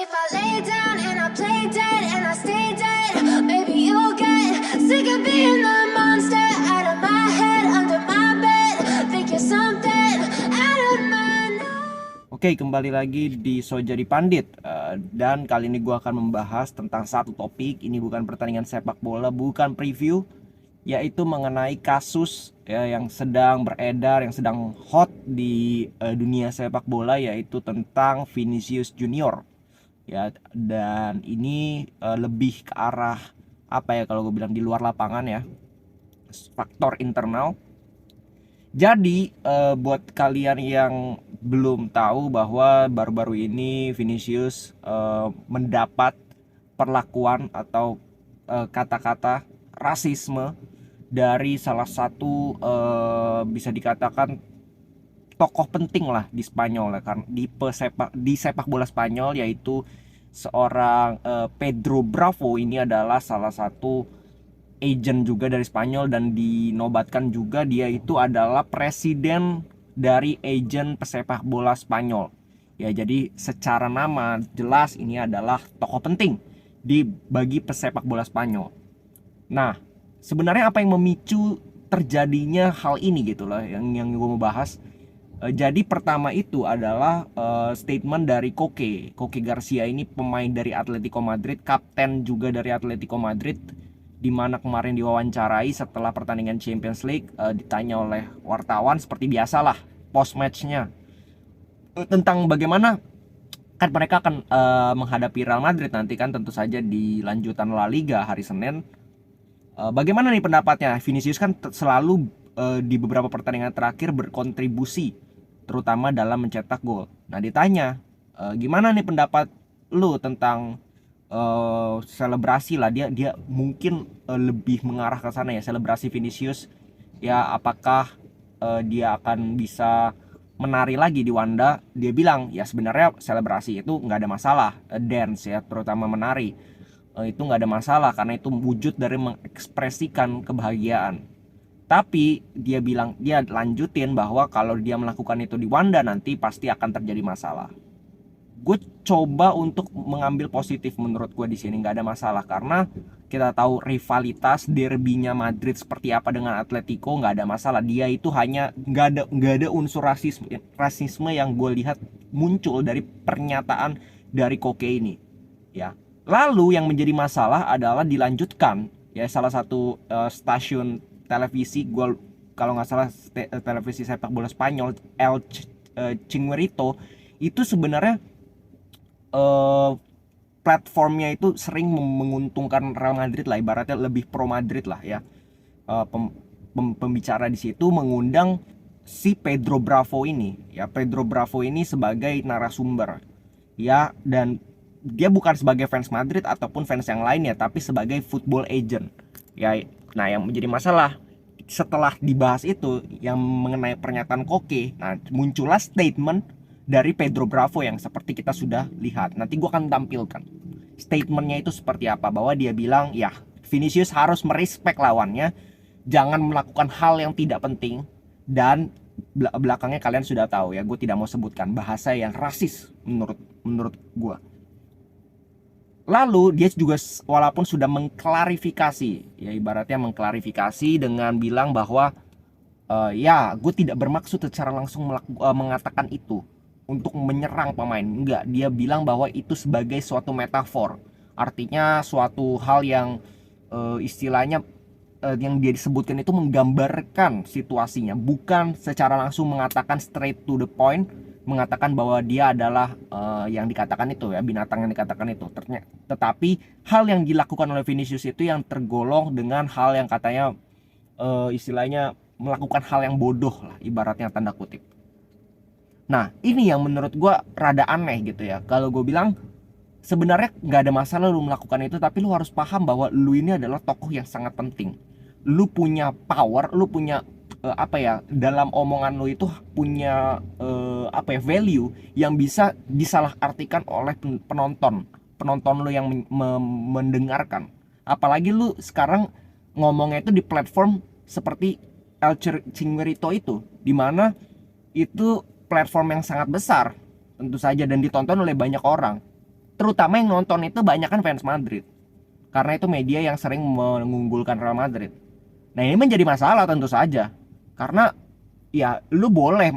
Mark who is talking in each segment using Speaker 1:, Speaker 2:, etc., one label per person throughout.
Speaker 1: if I lay down and I play dead and I stay dead, maybe you'll get sick of being the monster out of my head, under my bed. Think you're something out of my mind.
Speaker 2: Oke, kembali lagi di So Jadi Pandit. Dan kali ini gue akan membahas tentang satu topik. Ini bukan pertandingan sepak bola, bukan preview, yaitu mengenai kasus ya, yang sedang beredar, yang sedang hot di dunia sepak bola, yaitu tentang Vinicius Junior. Ya, dan ini lebih ke arah apa ya, kalau gue bilang di luar lapangan ya, faktor internal. Jadi buat kalian yang belum tahu bahwa baru-baru ini Vinicius mendapat perlakuan atau kata-kata rasisme dari salah satu bisa dikatakan tokoh penting lah di Spanyol ya, kan di sepak bola Spanyol, yaitu seorang Pedro Bravo. Ini adalah salah satu agent juga dari Spanyol, dan dinobatkan juga dia itu adalah presiden dari agent pesepak bola Spanyol. Ya, jadi secara nama jelas ini adalah tokoh penting bagi pesepak bola Spanyol. Nah, sebenarnya apa yang memicu terjadinya hal ini gitu loh yang gue mau bahas. Jadi pertama itu adalah statement dari Koke Garcia. Ini pemain dari Atletico Madrid, kapten juga dari Atletico Madrid, di mana kemarin diwawancarai setelah pertandingan Champions League, ditanya oleh wartawan seperti biasalah post matchnya tentang bagaimana kan mereka akan menghadapi Real Madrid nanti kan, tentu saja di lanjutan La Liga hari Senin. Bagaimana nih pendapatnya? Vinicius kan selalu di beberapa pertandingan terakhir berkontribusi terutama dalam mencetak gol. Nah, ditanya gimana nih pendapat lu tentang selebrasi lah, dia mungkin lebih mengarah ke sana ya, selebrasi Vinicius ya, apakah dia akan bisa menari lagi di Wanda. Dia bilang ya sebenarnya selebrasi itu nggak ada masalah, dance ya, terutama menari itu nggak ada masalah karena itu wujud dari mengekspresikan kebahagiaan. Tapi dia bilang, dia lanjutin bahwa kalau dia melakukan itu di Wanda nanti pasti akan terjadi masalah. Gue coba untuk mengambil positif, menurut gue di sini nggak ada masalah karena kita tahu rivalitas derbynya Madrid seperti apa dengan Atletico, nggak ada masalah. Dia itu hanya nggak ada unsur rasisme yang gue lihat muncul dari pernyataan dari Koke ini ya. Lalu yang menjadi masalah adalah dilanjutkan ya, salah satu stasiun televisi, gue kalau nggak salah televisi sepak bola Spanyol, Chinguerito, itu sebenarnya platformnya itu sering menguntungkan Real Madrid lah, ibaratnya lebih pro Madrid lah ya. Pembicara di situ mengundang si Pedro Bravo ini ya, Pedro Bravo ini sebagai narasumber ya, dan dia bukan sebagai fans Madrid ataupun fans yang lain ya, tapi sebagai football agent ya. Nah, yang menjadi masalah setelah dibahas itu yang mengenai pernyataan Koke, nah muncullah statement dari Pedro Bravo yang seperti kita sudah lihat. Nanti gue akan tampilkan statementnya itu seperti apa, bahwa dia bilang ya Vinicius harus merespek lawannya, jangan melakukan hal yang tidak penting, dan belakangnya kalian sudah tahu ya, gue tidak mau sebutkan bahasa yang rasis menurut gue. Lalu dia juga walaupun sudah mengklarifikasi ya, ibaratnya mengklarifikasi dengan bilang bahwa ya gue tidak bermaksud secara langsung mengatakan itu untuk menyerang pemain, enggak. Dia bilang bahwa itu sebagai suatu metafor, artinya suatu hal yang istilahnya yang dia disebutkan itu menggambarkan situasinya, bukan secara langsung mengatakan straight to the point, mengatakan bahwa dia adalah yang dikatakan itu ya, binatang yang dikatakan itu. Tetapi hal yang dilakukan oleh Vinicius itu yang tergolong dengan hal yang katanya istilahnya melakukan hal yang bodoh lah, ibaratnya tanda kutip. Nah, ini yang menurut gue rada aneh gitu ya. Kalau gue bilang sebenarnya nggak ada masalah lu melakukan itu, tapi lu harus paham bahwa lu ini adalah tokoh yang sangat penting. Lu punya power, lu punya apa ya, dalam omongan lu itu punya apa ya, value yang bisa disalahartikan oleh penonton lu yang mendengarkan. Apalagi lu sekarang ngomongnya itu di platform seperti El Chinguerito itu, dimana itu platform yang sangat besar tentu saja dan ditonton oleh banyak orang. terutama yang nonton itu banyak kan fans Madrid, karena itu media yang sering mengunggulkan Real Madrid. Nah ini menjadi masalah tentu saja, karena ya lu boleh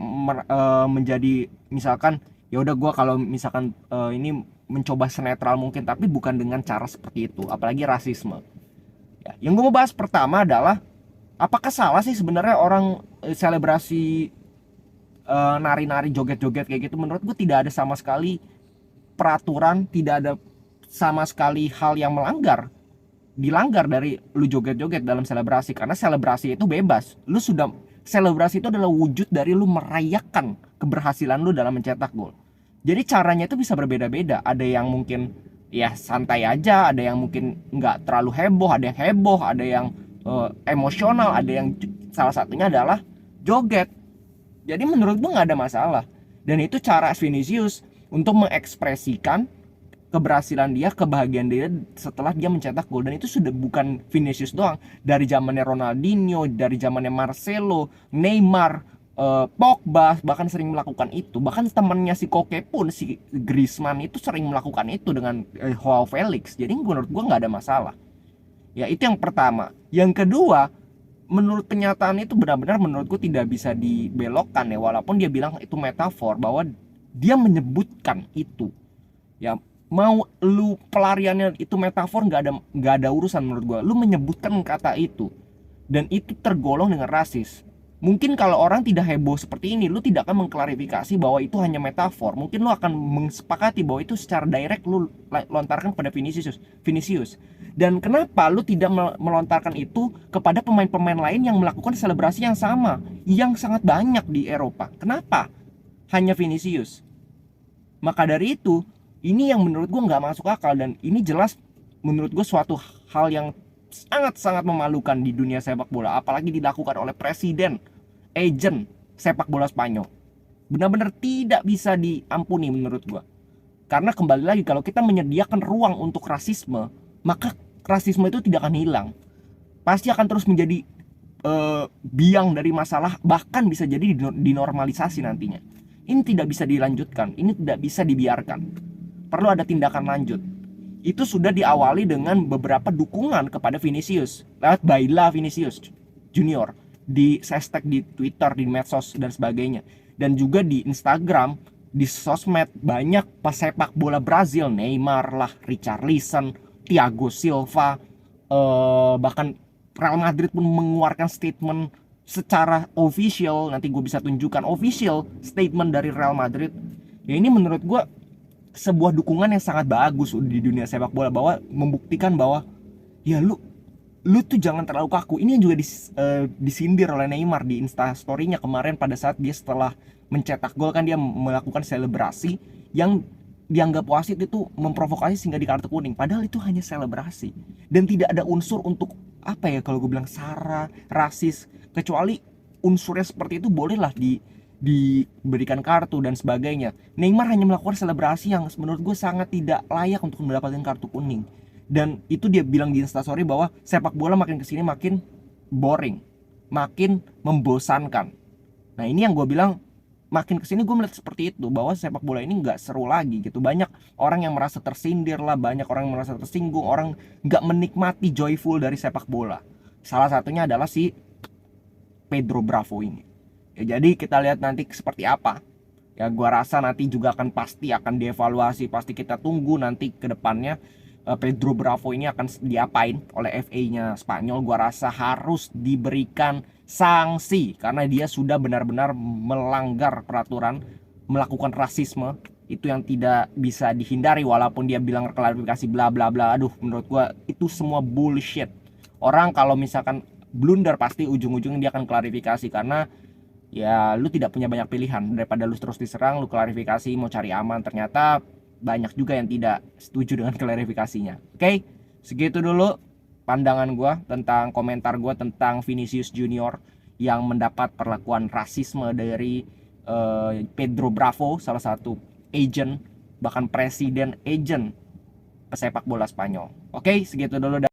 Speaker 2: menjadi misalkan ya udah gue kalau misalkan ini mencoba senetral mungkin, tapi bukan dengan cara seperti itu, apalagi rasisme. Ya, yang gue mau bahas pertama adalah apakah salah sih sebenarnya orang selebrasi nari-nari joget-joget kayak gitu. Menurut gue tidak ada sama sekali peraturan, tidak ada sama sekali hal yang dilanggar dari lu joget-joget dalam selebrasi, karena selebrasi itu bebas. Selebrasi itu adalah wujud dari lu merayakan keberhasilan lu dalam mencetak gol. Jadi caranya itu bisa berbeda-beda. Ada yang mungkin ya santai aja, ada yang mungkin nggak terlalu heboh, ada yang emosional, ada yang salah satunya adalah joget. Jadi menurut gua nggak ada masalah. Dan itu cara Vinicius untuk mengekspresikan keberhasilan dia, kebahagiaan dia setelah dia mencetak gol. Dan itu sudah bukan Vinicius doang, dari zamannya Ronaldinho, dari zamannya Marcelo, Neymar, Pogba bahkan sering melakukan itu. Bahkan temannya si Koke pun, si Griezmann itu sering melakukan itu dengan Joao Felix. Jadi menurut gue nggak ada masalah. Ya itu yang pertama. Yang kedua, menurut kenyataan itu benar-benar menurut gue tidak bisa dibelokkan ya, walaupun dia bilang itu metafor, bahwa dia menyebutkan itu. Ya mau lu pelariannya itu metafor, nggak ada urusan menurut gue. Lu menyebutkan kata itu dan itu tergolong dengan rasis. Mungkin kalau orang tidak heboh seperti ini, lu tidak akan mengklarifikasi bahwa itu hanya metafor. Mungkin lu akan mensepakati bahwa itu secara direct lu lontarkan pada Vinicius. Dan kenapa lu tidak melontarkan itu kepada pemain-pemain lain yang melakukan selebrasi yang sama, yang sangat banyak di Eropa? Kenapa hanya Vinicius? Maka dari itu, ini yang menurut gue nggak masuk akal, dan ini jelas menurut gue suatu hal yang sangat-sangat memalukan di dunia sepak bola, apalagi dilakukan oleh presiden, agent sepak bola Spanyol. Benar-benar tidak bisa diampuni menurut gue. Karena kembali lagi, kalau kita menyediakan ruang untuk rasisme, maka rasisme itu tidak akan hilang. Pasti akan terus menjadi biang dari masalah, bahkan bisa jadi dinormalisasi nantinya. Ini tidak bisa dilanjutkan, ini tidak bisa dibiarkan. Perlu ada tindakan lanjut. Itu sudah diawali dengan beberapa dukungan kepada Vinicius lewat Baila Vinicius Junior di hashtag di Twitter, di medsos dan sebagainya, dan juga di Instagram, di sosmed. Banyak pesepak bola Brazil, Neymar lah, Richarlison, Thiago Silva, bahkan Real Madrid pun mengeluarkan statement secara official. Nanti gue bisa tunjukkan official statement dari Real Madrid. Ya ini menurut gue sebuah dukungan yang sangat bagus di dunia sepak bola, bahwa membuktikan bahwa ya lu tuh jangan terlalu kaku. Ini yang juga disindir oleh Neymar di Instastory-nya kemarin pada saat dia setelah mencetak gol kan dia melakukan selebrasi yang dianggap wasit itu memprovokasi sehingga di kartu kuning, padahal itu hanya selebrasi dan tidak ada unsur untuk apa ya, kalau gue bilang sara, rasis, kecuali unsurnya seperti itu bolehlah diberikan kartu dan sebagainya. Neymar hanya melakukan selebrasi yang menurut gue sangat tidak layak untuk mendapatkan kartu kuning. Dan itu dia bilang di Instastory bahwa sepak bola makin kesini makin boring, makin membosankan. Nah ini yang gue bilang, makin kesini gue melihat seperti itu, bahwa sepak bola ini nggak seru lagi gitu. Banyak orang yang merasa tersindir lah, banyak orang yang merasa tersinggung, orang nggak menikmati joyful dari sepak bola. Salah satunya adalah si Pedro Bravo ini. Ya, jadi kita lihat nanti seperti apa. Ya gua rasa nanti juga pasti akan dievaluasi. Pasti kita tunggu nanti ke depannya Pedro Bravo ini akan diapain oleh FA-nya Spanyol. Gua rasa harus diberikan sanksi karena dia sudah benar-benar melanggar peraturan, melakukan rasisme. Itu yang tidak bisa dihindari, walaupun dia bilang klarifikasi bla bla bla. Aduh, menurut gua itu semua bullshit. Orang kalau misalkan blunder pasti ujung-ujungnya dia akan klarifikasi, karena ya lu tidak punya banyak pilihan. Daripada lu terus diserang, lu klarifikasi mau cari aman, ternyata banyak juga yang tidak setuju dengan klarifikasinya. Oke, segitu dulu pandangan gue tentang komentar gue tentang Vinicius Junior yang mendapat perlakuan rasisme dari Pedro Bravo, salah satu agent, bahkan presiden agent pesepak bola Spanyol. Oke, segitu dulu.